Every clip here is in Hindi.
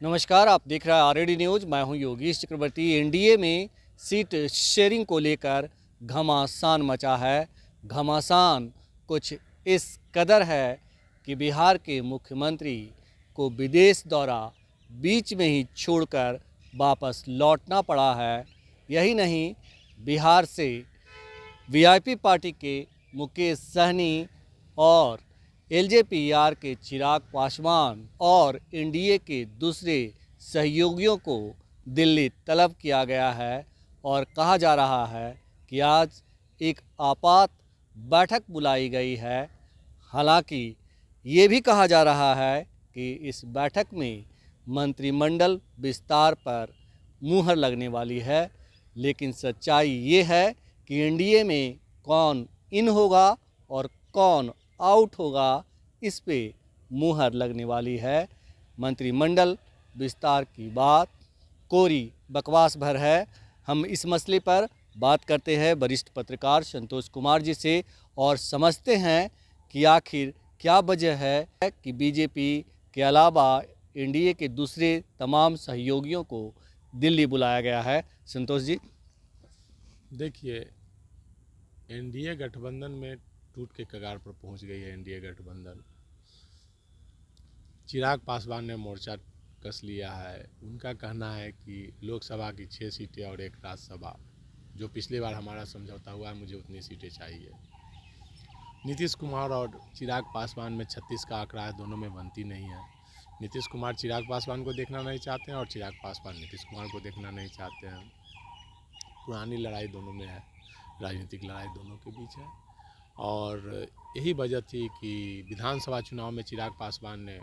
नमस्कार, आप देख रहे हैं आरएडी न्यूज़। मैं हूं योगेश चक्रवर्ती। एनडीए में सीट शेयरिंग को लेकर घमासान मचा है। घमासान कुछ इस कदर है कि बिहार के मुख्यमंत्री को विदेश दौरा बीच में ही छोड़कर वापस लौटना पड़ा है। यही नहीं, बिहार से वीआईपी पार्टी के मुकेश सहनी और एलजेपीआर के चिराग पासवान और एनडीए के दूसरे सहयोगियों को दिल्ली तलब किया गया है और कहा जा रहा है कि आज एक आपात बैठक बुलाई गई है। हालांकि ये भी कहा जा रहा है कि इस बैठक में मंत्रिमंडल विस्तार पर मुहर लगने वाली है, लेकिन सच्चाई ये है कि एनडीए में कौन इन होगा और कौन आउट होगा, इस पे मुहर लगने वाली है। मंत्रिमंडल विस्तार की बात कोरी बकवास भर है। हम इस मसले पर बात करते हैं वरिष्ठ पत्रकार संतोष कुमार जी से और समझते हैं कि आखिर क्या वजह है कि बीजेपी के अलावा एनडीए के दूसरे तमाम सहयोगियों को दिल्ली बुलाया गया है। संतोष जी, देखिए, एनडीए गठबंधन में टूट के कगार पर पहुंच गई है। एनडीए गठबंधन, चिराग पासवान ने मोर्चा कस लिया है। उनका कहना है कि लोकसभा की 6 सीटें और एक राज्यसभा, जो पिछली बार हमारा समझौता हुआ है, मुझे उतनी सीटें चाहिए। नीतीश कुमार और चिराग पासवान में 36 का आंकड़ा है, दोनों में बनती नहीं है। नीतीश कुमार चिराग पासवान को देखना नहीं चाहते हैं और चिराग पासवान नीतीश कुमार को देखना नहीं चाहते हैं। पुरानी लड़ाई दोनों में है, राजनीतिक लड़ाई दोनों के बीच है। और यही वजह थी कि विधानसभा चुनाव में चिराग पासवान ने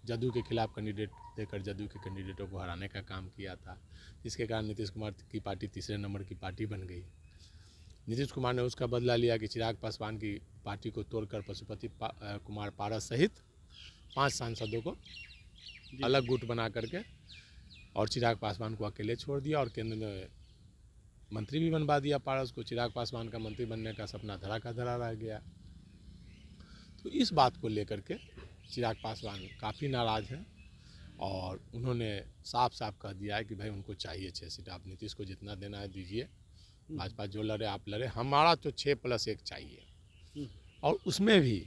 जदयू के खिलाफ कैंडिडेट देकर जदयू के कैंडिडेटों को हराने का काम किया था, जिसके कारण नीतीश कुमार की पार्टी तीसरे नंबर की पार्टी बन गई। नीतीश कुमार ने उसका बदला लिया कि चिराग पासवान की पार्टी को तोड़कर पशुपति कुमार पारस सहित 5 सांसदों को अलग गुट बना करके और चिराग पासवान को अकेले छोड़ दिया और केंद्र में मंत्री भी बनवा दिया पारस को। चिराग पासवान का मंत्री बनने का सपना धरा का धरा रह गया। तो इस बात को लेकर के चिराग पासवान काफ़ी नाराज़ हैं और उन्होंने साफ साफ कह दिया है कि भाई उनको चाहिए 6 सीट। आप नीतीश को जितना देना है दीजिए, भाजपा जो लड़े आप लड़े, हमारा तो 6+1 चाहिए। और उसमें भी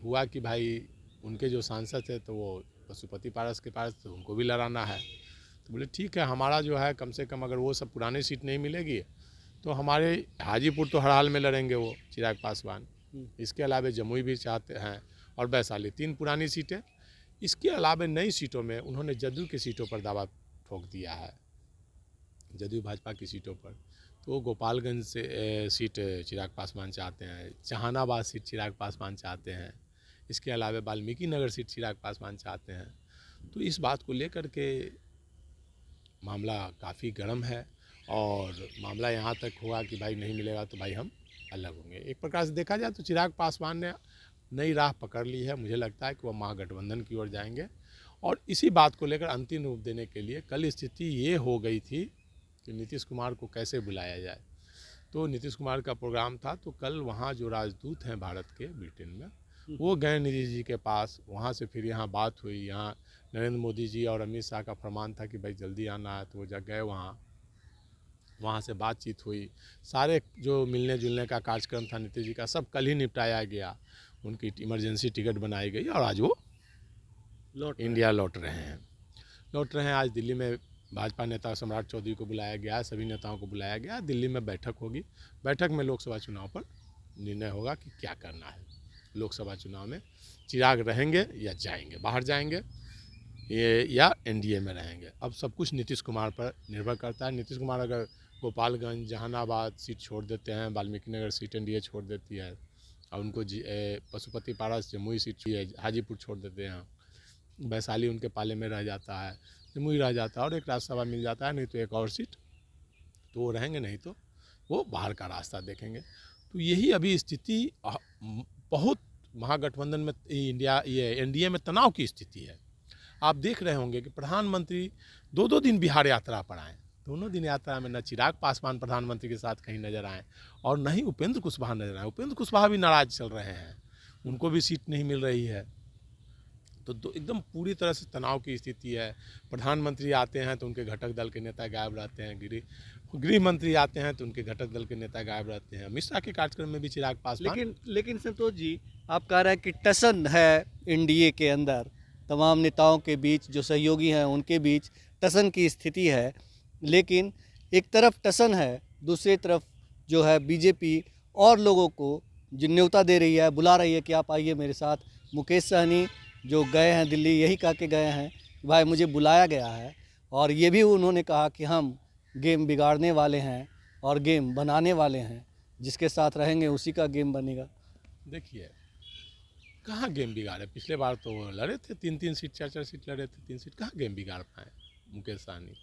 हुआ कि भाई उनके जो सांसद थे तो वो पशुपति पारस के पास, तो उनको भी लड़ाना है। तो बोले ठीक है, हमारा जो है कम से कम अगर वो सब पुरानी सीट नहीं मिलेगी तो हमारे हाजीपुर तो हर हाल में लड़ेंगे वो चिराग पासवान। इसके अलावा जमुई भी चाहते हैं और वैशाली, 3 पुरानी सीटें। इसके अलावा नई सीटों में उन्होंने जदयू की सीटों पर दावा ठोक दिया है, जदयू भाजपा की सीटों पर। तो गोपालगंज से सीट चिराग पासवान चाहते हैं, जहानाबाद सीट चिराग पासवान चाहते हैं, इसके अलावा वाल्मीकि नगर सीट चिराग पासवान चाहते हैं। तो इस बात को लेकर के मामला काफ़ी गर्म है और मामला यहाँ तक हुआ कि भाई नहीं मिलेगा तो भाई हम अलग होंगे। एक प्रकार से देखा जाए तो चिराग पासवान ने नई राह पकड़ ली है। मुझे लगता है कि वह महागठबंधन की ओर जाएंगे और इसी बात को लेकर अंतिम रूप देने के लिए कल स्थिति ये हो गई थी कि नीतीश कुमार को कैसे बुलाया जाए। तो नीतीश कुमार का प्रोग्राम था, तो कल वहाँ जो राजदूत हैं भारत के ब्रिटेन में, वो गए नीतीश जी के पास। वहाँ से फिर यहाँ बात हुई। यहाँ नरेंद्र मोदी जी और अमित शाह का फरमान था कि भाई जल्दी आना है, तो वो जब गए वहाँ से बातचीत हुई। सारे जो मिलने जुलने का कार्यक्रम था नीतीश जी का, सब कल ही निपटाया गया। उनकी इमरजेंसी टिकट बनाई गई और आज वो इंडिया लौट रहे हैं। आज दिल्ली में भाजपा नेता सम्राट चौधरी को बुलाया गया है, सभी नेताओं को बुलाया गया। दिल्ली में बैठक होगी। बैठक में लोकसभा चुनाव पर निर्णय होगा कि क्या करना है। लोकसभा चुनाव में चिराग रहेंगे या जाएंगे, बाहर जाएंगे या एनडीए में रहेंगे। अब सब कुछ नीतीश कुमार पर निर्भर करता है। नीतीश कुमार अगर गोपालगंज जहानाबाद सीट छोड़ देते हैं, वाल्मीकि नगर सीट एनडीए छोड़ देती है और उनको पशुपति पारस जमुई सीट हाजीपुर छोड़ देते हैं, वैशाली उनके पाले में रह जाता है, जमुई रह जाता है और एक राज्यसभा मिल जाता है, नहीं तो एक और सीट, तो वो रहेंगे, नहीं तो वो बाहर का रास्ता देखेंगे। तो यही अभी स्थिति बहुत महागठबंधन में ये एनडीए में तनाव की स्थिति है। आप देख रहे होंगे कि प्रधानमंत्री 2-2 दिन बिहार यात्रा पर आए। दोनों दिन यात्रा में न चिराग पासवान प्रधानमंत्री के साथ कहीं नजर आए और न ही उपेंद्र कुशवाहा नजर आए। उपेंद्र कुशवाहा भी नाराज चल रहे हैं, उनको भी सीट नहीं मिल रही है। तो एकदम पूरी तरह से तनाव की स्थिति है। प्रधानमंत्री आते हैं तो उनके घटक दल के नेता गायब रहते हैं, गृह मंत्री आते हैं तो उनके घटक दल के नेता गायब रहते हैं। अमित शाह के कार्यक्रम में भी चिराग पासवान। लेकिन संतोष जी, आप कह रहे हैं कि टसन है एनडीए के अंदर, तमाम नेताओं के बीच, जो सहयोगी हैं उनके बीच टसन की स्थिति है। लेकिन एक तरफ टसन है, दूसरी तरफ जो है बीजेपी और लोगों को जो न्योता दे रही है, बुला रही है कि आप आइए मेरे साथ। मुकेश सहनी जो गए हैं दिल्ली, यही कह के गए हैं कि भाई मुझे बुलाया गया है, और ये भी उन्होंने कहा कि हम गेम बिगाड़ने वाले हैं और गेम बनाने वाले हैं, जिसके साथ रहेंगे उसी का गेम बनेगा। देखिए, कहाँ गेम बिगाड़े? पिछले बार तो वो लड़े थे, 3-3 सीट 4-4 सीट लड़े थे, 3 सीट, कहाँ गेम बिगाड़ पाए मुकेश सहनी।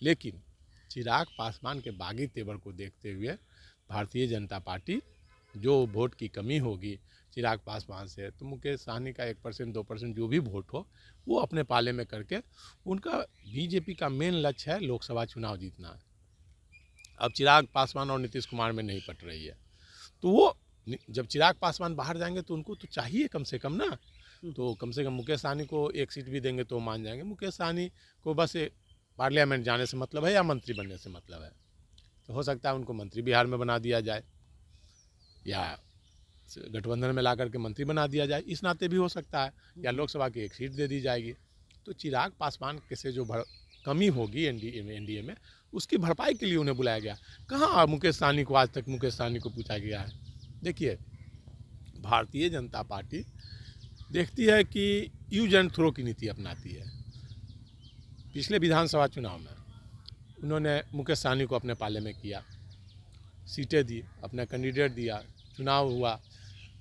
लेकिन चिराग पासवान के बागी तेवर को देखते हुए भारतीय जनता पार्टी, जो वोट की कमी होगी चिराग पासवान से, तो मुकेश सहनी का 1% 2% जो भी वोट हो वो अपने पाले में करके, उनका बीजेपी का मेन लक्ष्य है लोकसभा चुनाव जीतना। अब चिराग पासवान और नीतीश कुमार में नहीं पट रही है, तो वो जब चिराग पासवान बाहर जाएंगे तो उनको तो चाहिए कम से कम ना, तो कम से कम मुकेश सहनी को 1 सीट भी देंगे तो मान जाएंगे। मुकेश सहनी को बस पार्लियामेंट जाने से मतलब है या मंत्री बनने से मतलब है, तो हो सकता है उनको मंत्री बिहार में बना दिया जाए या गठबंधन में ला करके मंत्री बना दिया जाए, इस नाते भी हो सकता है, या लोकसभा की 1 सीट दे दी जाएगी। तो चिराग पासवान के से जो कमी होगी एनडीए में, उसकी भरपाई के लिए उन्हें बुलाया गया। कहाँ मुकेश सहनी को आज तक मुकेश सहनी को पूछा गया है? देखिए, भारतीय जनता पार्टी देखती है कि यूज एंड थ्रो की नीति अपनाती है। पिछले विधानसभा चुनाव में उन्होंने मुकेश सहनी को अपने पाले में किया, सीटें दी, अपना कैंडिडेट दिया, चुनाव हुआ,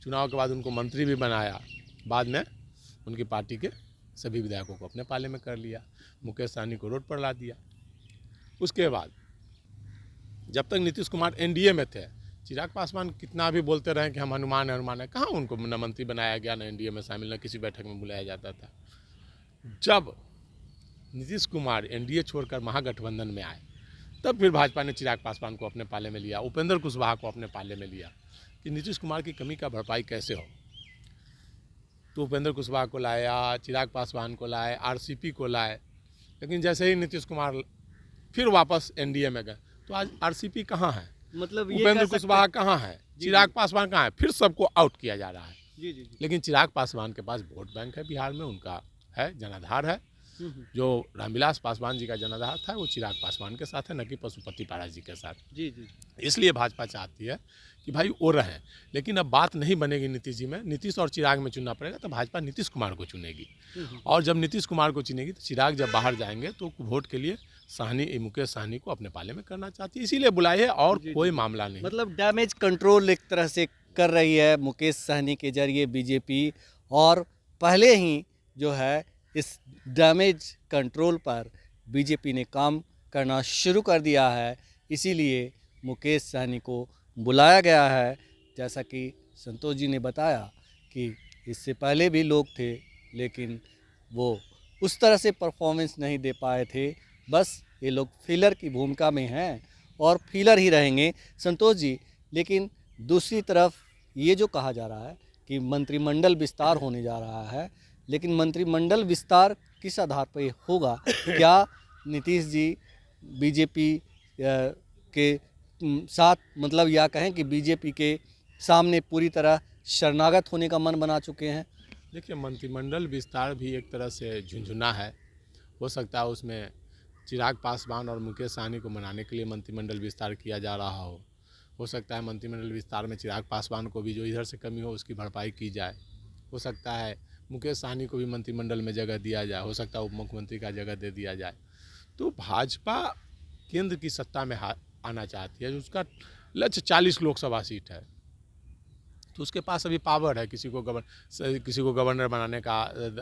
चुनाव के बाद उनको मंत्री भी बनाया, बाद में उनकी पार्टी के सभी विधायकों को अपने पाले में कर लिया, मुकेश सहनी को रोड पर ला दिया। उसके बाद जब तक नीतीश कुमार एनडीए में थे, चिराग पासवान कितना भी बोलते रहे कि हम हनुमान है, कहाँ उनको न मंत्री बनाया गया, न एनडीए में शामिल, न किसी बैठक में बुलाया जाता था। जब नीतीश कुमार एनडीए छोड़कर महागठबंधन में आए, तब फिर भाजपा ने चिराग पासवान को अपने पाले में लिया, उपेंद्र कुशवाहा को अपने पाले में लिया कि नीतीश कुमार की कमी का भरपाई कैसे हो। तो उपेंद्र कुशवाहा को लाया, चिराग पासवान को लाए, आरसीपी को लाए। लेकिन जैसे ही नीतीश कुमार फिर वापस एनडीए में गए, तो आज आरसीपी कहाँ है, मतलब उपेंद्र कुशवाहा कहाँ है, चिराग पासवान कहाँ है, फिर सबको आउट किया जा रहा है। जी। लेकिन चिराग पासवान के पास वोट बैंक है बिहार में, उनका है जनाधार है, जो रामविलास पासवान जी का जनाधार था वो चिराग पासवान के साथ है, न कि पशुपति पारा जी के साथ। जी। इसलिए भाजपा चाहती है कि भाई वो रहें। लेकिन अब बात नहीं बनेगी नीतीश जी में, नीतीश और चिराग में चुनना पड़ेगा, तो भाजपा नीतीश कुमार को चुनेगी। और जब नीतीश कुमार को चुनेगी तो चिराग जब बाहर जाएंगे तो वोट के लिए मुकेश सहनी को अपने पाले में करना चाहती है, इसीलिए बुलाए है, और कोई मामला नहीं। मतलब डैमेज कंट्रोल एक तरह से कर रही है मुकेश सहनी के जरिए बीजेपी, और पहले ही जो है इस डैमेज कंट्रोल पर बीजेपी ने काम करना शुरू कर दिया है। इसीलिए मुकेश सहनी को बुलाया गया है। जैसा कि संतोष जी ने बताया कि इससे पहले भी लोग थे, लेकिन वो उस तरह से परफॉर्मेंस नहीं दे पाए थे। बस ये लोग फिलर की भूमिका में हैं और फिलर ही रहेंगे संतोष जी। लेकिन दूसरी तरफ ये जो कहा जा रहा है कि मंत्रिमंडल विस्तार होने जा रहा है, लेकिन मंत्रिमंडल विस्तार किस आधार पर होगा? क्या नीतीश जी बीजेपी के साथ, मतलब या कहें कि बीजेपी के सामने पूरी तरह शरणागत होने का मन बना चुके हैं? देखिए, मंत्रिमंडल विस्तार भी एक तरह से झुंझुना है। हो सकता है उसमें चिराग पासवान और मुकेश सहनी को मनाने के लिए मंत्रिमंडल विस्तार किया जा रहा हो सकता है मंत्रिमंडल विस्तार में चिराग पासवान को भी जो इधर से कमी हो उसकी भरपाई की जाए। हो सकता है मुकेश सहनी को भी मंत्रिमंडल में जगह दिया जाए, हो सकता है उप मुख्यमंत्री का जगह दे दिया जाए। तो भाजपा केंद्र की सत्ता में आना चाहती है, उसका लक्ष्य 40 लोकसभा सीट है, तो उसके पास अभी पावर है। किसी को गवर्नर बनाने का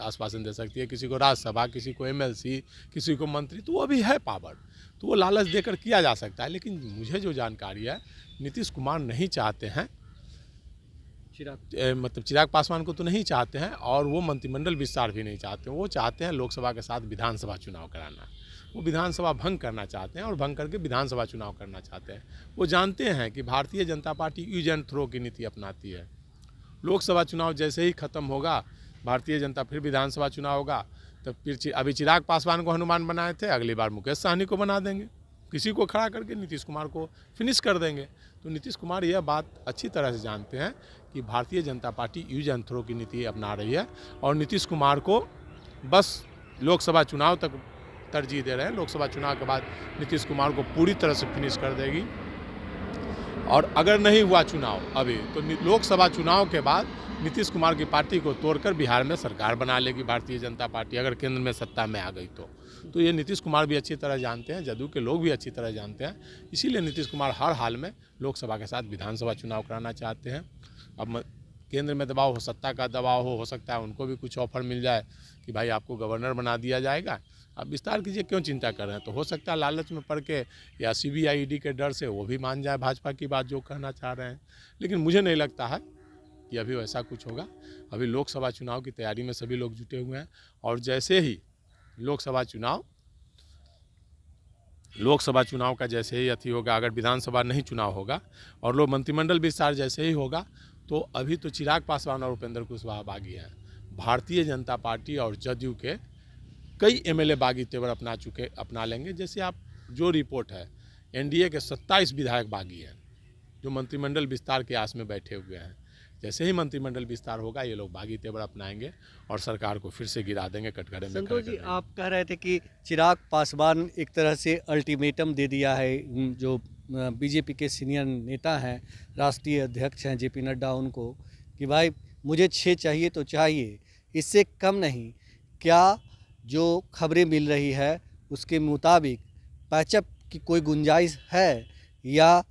आश्वासन दे सकती है, किसी को राज्यसभा, किसी को एमएलसी, किसी को मंत्री, तो वो अभी है पावर, तो वो लालच देकर किया जा सकता है। लेकिन मुझे जो जानकारी है, नीतीश कुमार नहीं चाहते हैं, चिराग पासवान को तो नहीं चाहते हैं, और वो मंत्रिमंडल विस्तार भी नहीं चाहते हैं। वो चाहते हैं लोकसभा के साथ विधानसभा चुनाव कराना। वो विधानसभा भंग करना चाहते हैं और भंग करके विधानसभा चुनाव करना चाहते हैं। वो जानते हैं कि Bharatiya Janata party use and throw की नीति अपनाती है। लोकसभा चुनाव जैसे ही ख़त्म होगा, भारतीय जनता फिर विधानसभा चुनाव होगा तो फिर अभी चिराग पासवान को हनुमान बनाए थे, अगली बार मुकेश सहनी को बना देंगे, किसी को खड़ा करके नीतीश कुमार को फिनिश कर देंगे। तो नीतीश कुमार यह बात अच्छी तरह से जानते हैं कि Bharatiya Janata party use and throw की नीति अपना रही है और नीतीश कुमार को बस लोकसभा चुनाव तक तरजीह दे रहे हैं। लोकसभा चुनाव के बाद नीतीश कुमार को पूरी तरह से फिनिश कर देगी और अगर नहीं हुआ चुनाव अभी तो लोकसभा चुनाव के बाद नीतीश कुमार की पार्टी को तोड़कर बिहार में सरकार बना लेगी भारतीय जनता पार्टी, अगर केंद्र में सत्ता में आ गई तो ये नीतीश कुमार भी अच्छी तरह जानते हैं, जदयू के लोग भी अच्छी तरह जानते हैं। इसीलिए नीतीश कुमार हर हाल में लोकसभा के साथ विधानसभा चुनाव कराना चाहते हैं। अब केंद्र में दबाव हो, सत्ता का दबाव हो सकता है उनको भी कुछ ऑफर मिल जाए कि भाई आपको गवर्नर बना दिया जाएगा, आप विस्तार कीजिए, क्यों चिंता कर रहे हैं। तो हो सकता है लालच में पड़ के या CBI ED के डर से वो भी मान जाए भाजपा की बात जो कहना चाह रहे हैं। लेकिन मुझे नहीं लगता है कि अभी वैसा कुछ होगा। अभी लोकसभा चुनाव की तैयारी में सभी लोग जुटे हुए हैं और जैसे ही लोकसभा चुनाव का जैसे ही अति होगा, अगर विधानसभा नहीं चुनाव होगा और लोग मंत्रिमंडल विस्तार जैसे ही होगा तो अभी तो चिराग पासवान और उपेंद्र कुशवाहा बागी हैं। भारतीय जनता पार्टी और जदयू के कई MLA बागी तेवर अपना लेंगे। जैसे आप जो रिपोर्ट है NDA के 27 विधायक बागी हैं जो मंत्रिमंडल विस्तार के आस में बैठे हुए हैं। जैसे ही मंत्रिमंडल विस्तार होगा ये लोग बागी तेवर अपनाएंगे और सरकार को फिर से गिरा देंगे, कटघरे में। संतोष जी, आप कह रहे थे कि चिराग पासवान एक तरह से अल्टीमेटम दे दिया है, जो बीजेपी के सीनियर नेता हैं, राष्ट्रीय अध्यक्ष हैं JP नड्डा, उनको कि भाई मुझे 6 चाहिए तो चाहिए, इससे कम नहीं। क्या जो खबरें मिल रही है उसके मुताबिक पैचअप की कोई गुंजाइश है या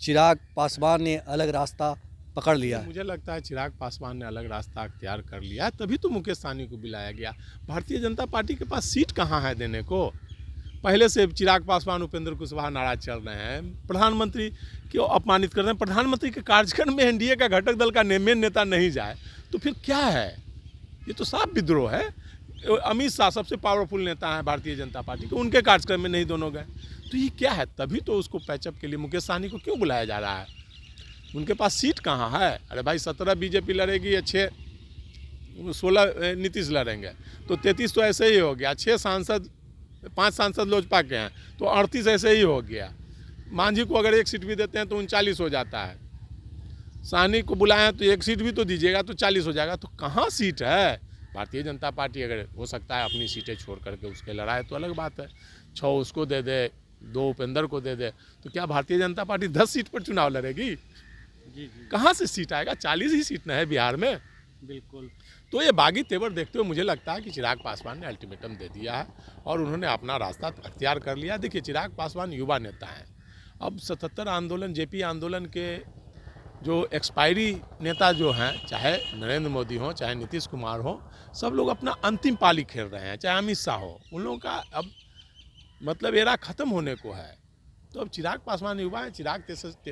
चिराग पासवान ने अलग रास्ता पकड़ लिया? मुझे लगता है चिराग पासवान ने अलग रास्ता अख्तियार कर लिया, तभी तो मुकेश सहनी को बुलाया गया। भारतीय जनता पार्टी के पास सीट कहाँ है देने को। पहले से चिराग पासवान उपेंद्र कुशवाहा नाराज चल रहे हैं, प्रधानमंत्री को अपमानित कर रहे हैं। प्रधानमंत्री के कार्यक्रम में NDA का घटक दल का मेन नेता नहीं जाए तो फिर क्या है? ये तो साफ विद्रोह है। अमित शाह सबसे पावरफुल नेता हैं भारतीय जनता पार्टी के, उनके कार्यक्रम में नहीं दोनों गए तो ये क्या है? तभी तो उसको पैचअप के लिए मुकेश सहनी को क्यों बुलाया जा रहा है? उनके पास सीट कहाँ है? अरे भाई 17 बीजेपी लड़ेगी या 16 नीतीश लड़ेंगे तो 33 तो ऐसे ही हो गया। 5 सांसद लोजपा के हैं तो 38 ऐसे ही हो गया। मांझी को अगर 1 सीट भी देते हैं तो 39 हो जाता है। सहनी को बुलाएं तो 1 सीट भी तो दीजिएगा तो 40 हो जाएगा। तो कहाँ सीट है? भारतीय जनता पार्टी अगर हो सकता है अपनी सीटें छोड़ करके उसके लड़ाए तो अलग बात है, 6 उसको दे दे, 2 उपेंद्र को दे दे, तो क्या भारतीय जनता पार्टी 10 सीट पर चुनाव लड़ेगी? जी। कहाँ से सीट आएगा? 40 ही सीट न है बिहार में। बिल्कुल। तो ये बागी तेवर देखते हुए मुझे लगता है कि चिराग पासवान ने अल्टीमेटम दे दिया है और उन्होंने अपना रास्ता अख्तियार कर लिया। देखिए चिराग पासवान युवा नेता हैं। अब 77 आंदोलन, JP आंदोलन के जो एक्सपायरी नेता जो हैं, चाहे नरेंद्र मोदी हो चाहे नीतीश कुमार हो, सब लोग अपना अंतिम पाली खेल रहे हैं, चाहे अमित शाह हो, उन लोगों का अब मतलब एरा ख़त्म होने को है। तो अब चिराग पासवान युवा है, चिराग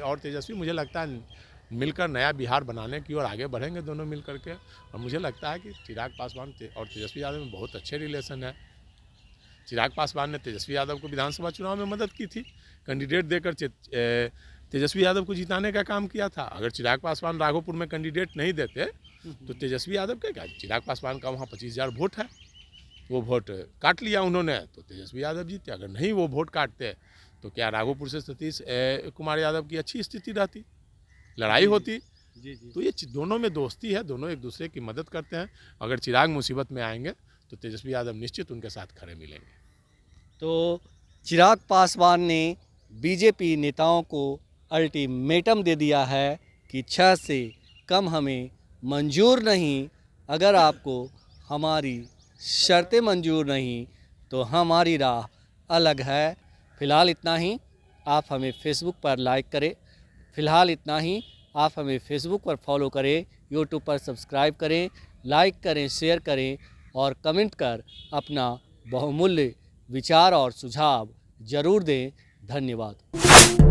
और तेजस्वी मुझे लगता है मिलकर नया बिहार बनाने की ओर आगे बढ़ेंगे दोनों मिल करके। और मुझे लगता है कि चिराग पासवान और तेजस्वी यादव में बहुत अच्छे रिलेशन है। चिराग पासवान ने तेजस्वी यादव को विधानसभा चुनाव में मदद की थी, कैंडिडेट देकर तेजस्वी यादव को जिताने का काम किया था। अगर चिराग पासवान राघोपुर में कैंडिडेट नहीं देते तो तेजस्वी यादव का क्या, चिराग पासवान का वहाँ 25,000 वोट है, वो वोट काट लिया उन्होंने तो तेजस्वी यादव जीते। अगर नहीं वो वोट काटते तो क्या राघोपुर से सतीश कुमार यादव की अच्छी स्थिति रहती, लड़ाई होती। जी। तो ये दोनों में दोस्ती है, दोनों एक दूसरे की मदद करते हैं। अगर चिराग मुसीबत में आएंगे तो तेजस्वी यादव निश्चित उनके साथ खड़े मिलेंगे। तो चिराग पासवान ने बीजेपी नेताओं को अल्टीमेटम दे दिया है कि 6 से कम हमें मंजूर नहीं, अगर आपको हमारी शर्तें मंजूर नहीं तो हमारी राह अलग है। फ़िलहाल इतना ही। आप हमें फेसबुक पर लाइक करें, फ़िलहाल इतना ही। आप हमें फेसबुक पर फॉलो करें, यूट्यूब पर सब्सक्राइब करें, लाइक करें, शेयर करें और कमेंट कर अपना बहुमूल्य विचार और सुझाव ज़रूर दें। धन्यवाद।